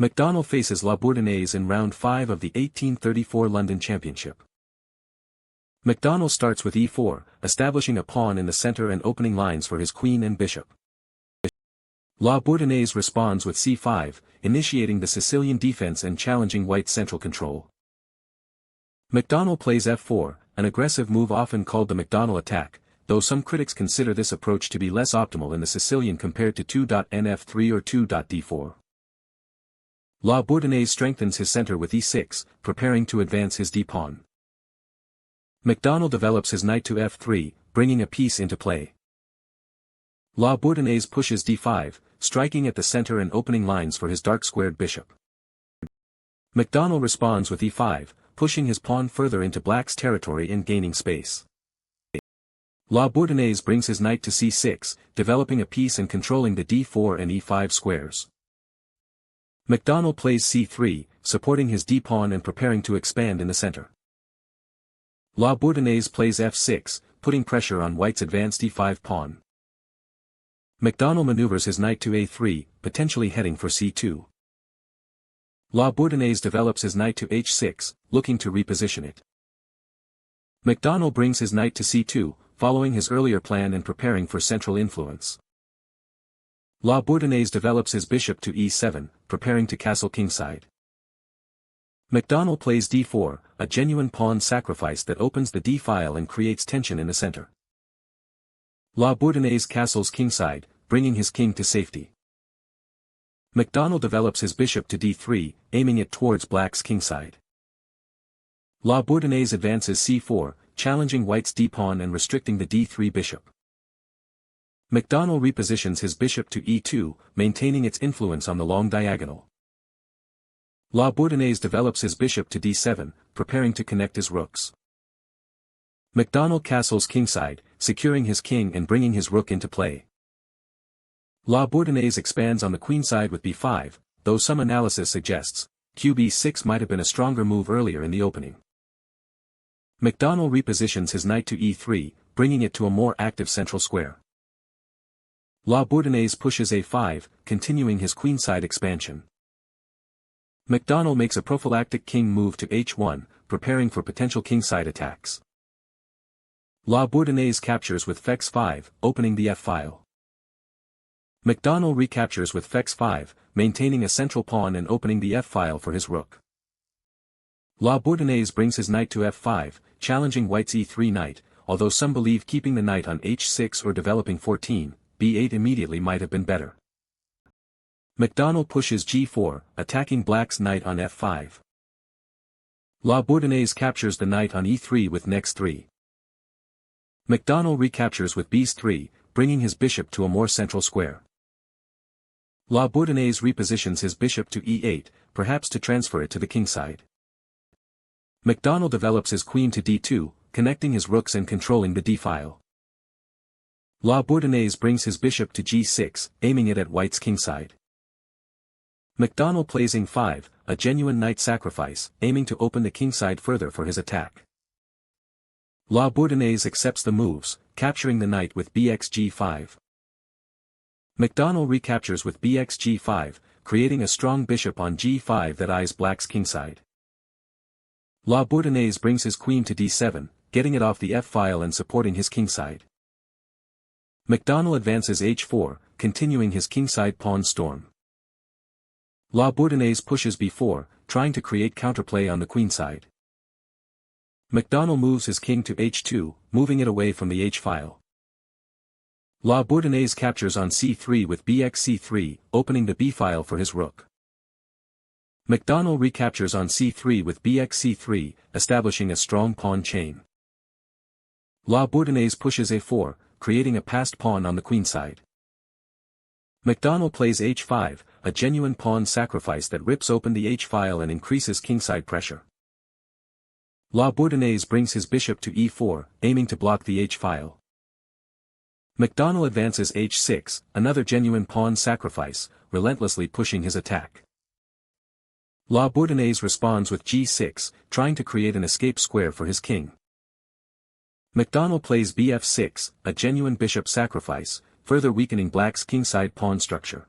McDonnell faces Bourdonnais in round 5 of the 1834 London Championship. McDonnell starts with e4, establishing a pawn in the center and opening lines for his queen and bishop. Bourdonnais responds with c5, initiating the Sicilian defense and challenging White's central control. McDonnell plays f4, an aggressive move often called the McDonnell attack, though some critics consider this approach to be less optimal in the Sicilian compared to 2.nf3 or 2.d4. Bourdonnais strengthens his center with e6, preparing to advance his d-pawn. McDonnell develops his knight to f3, bringing a piece into play. Bourdonnais pushes d5, striking at the center and opening lines for his dark-squared bishop. McDonnell responds with e5, pushing his pawn further into black's territory and gaining space. Bourdonnais brings his knight to c6, developing a piece and controlling the d4 and e5 squares. McDonnell plays c3, supporting his d-pawn and preparing to expand in the center. Bourdonnais plays f6, putting pressure on White's advanced e5 pawn. McDonnell maneuvers his knight to a3, potentially heading for c2. Bourdonnais develops his knight to h6, looking to reposition it. McDonnell brings his knight to c2, following his earlier plan and preparing for central influence. Bourdonnais develops his bishop to e7, preparing to castle kingside. McDonnell plays d4, a genuine pawn sacrifice that opens the d-file and creates tension in the center. Bourdonnais castles kingside, bringing his king to safety. McDonnell develops his bishop to d3, aiming it towards black's kingside. Bourdonnais advances c4, challenging White's d-pawn and restricting the d3 bishop. McDonnell repositions his bishop to e2, maintaining its influence on the long diagonal. Bourdonnais develops his bishop to d7, preparing to connect his rooks. McDonnell castles kingside, securing his king and bringing his rook into play. Bourdonnais expands on the queenside with b5, though some analysis suggests qb6 might have been a stronger move earlier in the opening. McDonnell repositions his knight to e3, bringing it to a more active central square. Bourdonnais pushes a5, continuing his queenside expansion. McDonnell makes a prophylactic king move to h1, preparing for potential kingside attacks. Bourdonnais captures with fex5, opening the f-file. McDonnell recaptures with fex5, maintaining a central pawn and opening the f-file for his rook. Bourdonnais brings his knight to f5, challenging White's e3 knight, although some believe keeping the knight on h6 or developing 14, b8 immediately might have been better. McDonnell pushes g4, attacking black's knight on f5. Bourdonnais captures the knight on e3 with next 3. McDonnell recaptures with b3, bringing his bishop to a more central square. Bourdonnais repositions his bishop to e8, perhaps to transfer it to the kingside. McDonnell develops his queen to d2, connecting his rooks and controlling the d-file. Bourdonnais brings his bishop to g6, aiming it at White's kingside. McDonnell plays e5, a genuine knight sacrifice, aiming to open the kingside further for his attack. Bourdonnais accepts the moves, capturing the knight with bxg5. McDonnell recaptures with bxg5, creating a strong bishop on g5 that eyes black's kingside. Bourdonnais brings his queen to d7, getting it off the f-file and supporting his kingside. McDonnell advances h4, continuing his kingside pawn storm. Bourdonnais pushes b4, trying to create counterplay on the queenside. McDonnell moves his king to h2, moving it away from the h-file. Bourdonnais captures on c3 with bxc3, opening the b-file for his rook. McDonnell recaptures on c3 with bxc3, establishing a strong pawn chain. Bourdonnais pushes a4, creating a passed pawn on the queenside. McDonnell plays h5, a genuine pawn sacrifice that rips open the h-file and increases kingside pressure. Bourdonnais brings his bishop to e4, aiming to block the h-file. McDonnell advances h6, another genuine pawn sacrifice, relentlessly pushing his attack. Bourdonnais responds with g6, trying to create an escape square for his king. McDonnell plays bf6, a genuine bishop sacrifice, further weakening black's kingside pawn structure.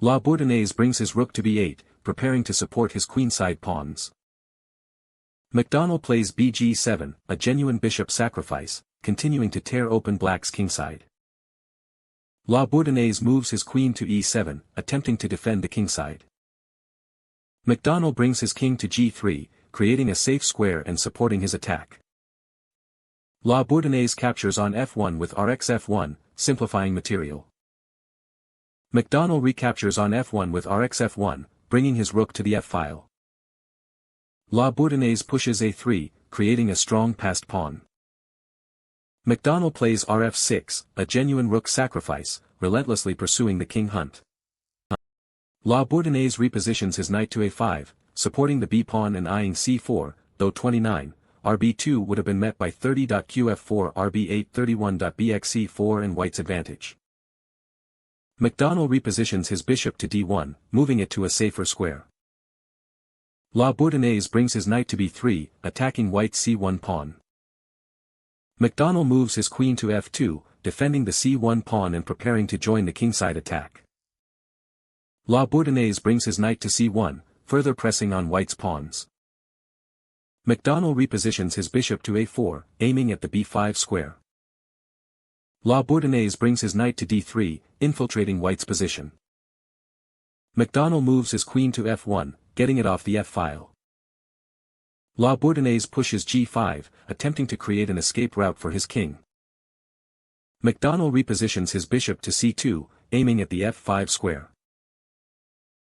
Bourdonnais brings his rook to b8, preparing to support his queenside pawns. McDonnell plays bg7, a genuine bishop sacrifice, continuing to tear open black's kingside. Bourdonnais moves his queen to e7, attempting to defend the kingside. McDonnell brings his king to g3, creating a safe square and supporting his attack. Bourdonnais captures on f1 with rx f1, simplifying material. McDonnell recaptures on f1 with rx f1, bringing his rook to the f-file. Bourdonnais pushes a3, creating a strong passed pawn. McDonnell plays rf6, a genuine rook sacrifice, relentlessly pursuing the king hunt. Bourdonnais repositions his knight to a5, supporting the b-pawn and eyeing c4, though 29, rb2 would have been met by 30.qf4 rb8 31.bxc4 and white's advantage. McDonnell repositions his bishop to d1, moving it to a safer square. Bourdonnais brings his knight to b3, attacking white's c1 pawn. McDonnell moves his queen to f2, defending the c1 pawn and preparing to join the kingside attack. Bourdonnais brings his knight to c1, further pressing on white's pawns. McDonnell repositions his bishop to a4, aiming at the b5 square. Bourdonnais brings his knight to d3, infiltrating white's position. McDonnell moves his queen to f1, getting it off the f-file. Bourdonnais pushes g5, attempting to create an escape route for his king. McDonnell repositions his bishop to c2, aiming at the f5 square.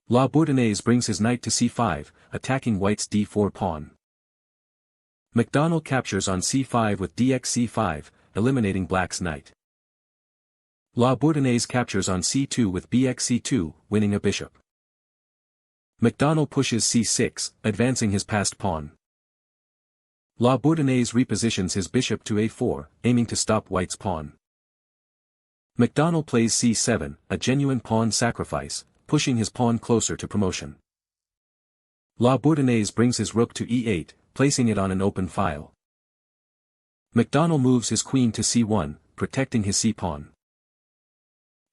Bourdonnais brings his knight to c5, attacking white's d4 pawn. McDonnell captures on c5 with dxc5, eliminating black's knight. Bourdonnais captures on c2 with bxc2, winning a bishop. McDonnell pushes c6, advancing his passed pawn. Bourdonnais repositions his bishop to a4, aiming to stop white's pawn. McDonnell plays c7, a genuine pawn sacrifice, pushing his pawn closer to promotion. Bourdonnais brings his rook to e8, placing it on an open file. McDonnell moves his queen to c1, protecting his c-pawn.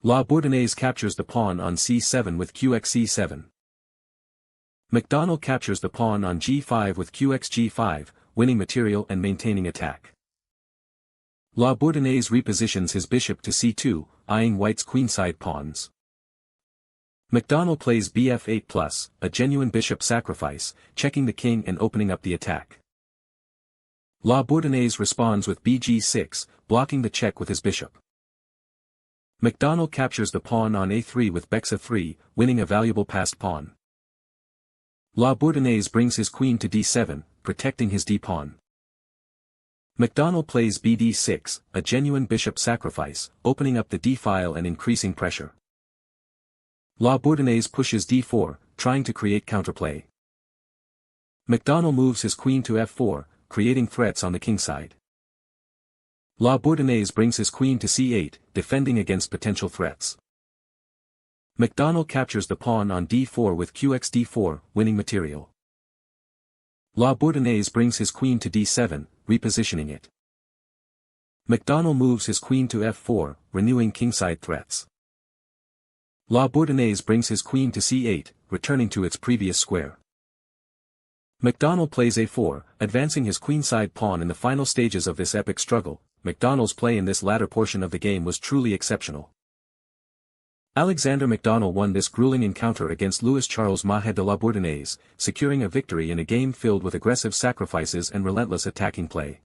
Bourdonnais captures the pawn on c7 with qxc7. McDonnell captures the pawn on g5 with qxg5, winning material and maintaining attack. Bourdonnais repositions his bishop to c2, eyeing white's queenside pawns. McDonnell plays bf8+, a genuine bishop sacrifice, checking the king and opening up the attack. Bourdonnais responds with bg6, blocking the check with his bishop. McDonnell captures the pawn on a3 with bxa3, winning a valuable passed pawn. Bourdonnais brings his queen to d7, protecting his d-pawn. McDonnell plays bd6, a genuine bishop sacrifice, opening up the d-file and increasing pressure. Bourdonnais pushes d4, trying to create counterplay. McDonnell moves his queen to f4, creating threats on the kingside. Bourdonnais brings his queen to c8, defending against potential threats. McDonnell captures the pawn on d4 with qxd4, winning material. Bourdonnais brings his queen to d7, repositioning it. McDonnell moves his queen to f4, renewing kingside threats. Bourdonnais brings his queen to c8, returning to its previous square. McDonnell plays a4, advancing his queenside pawn in the final stages of this epic struggle. McDonnell's play in this latter portion of the game was truly exceptional. Alexander McDonnell won this grueling encounter against Louis Charles Mahe de Bourdonnais, securing a victory in a game filled with aggressive sacrifices and relentless attacking play.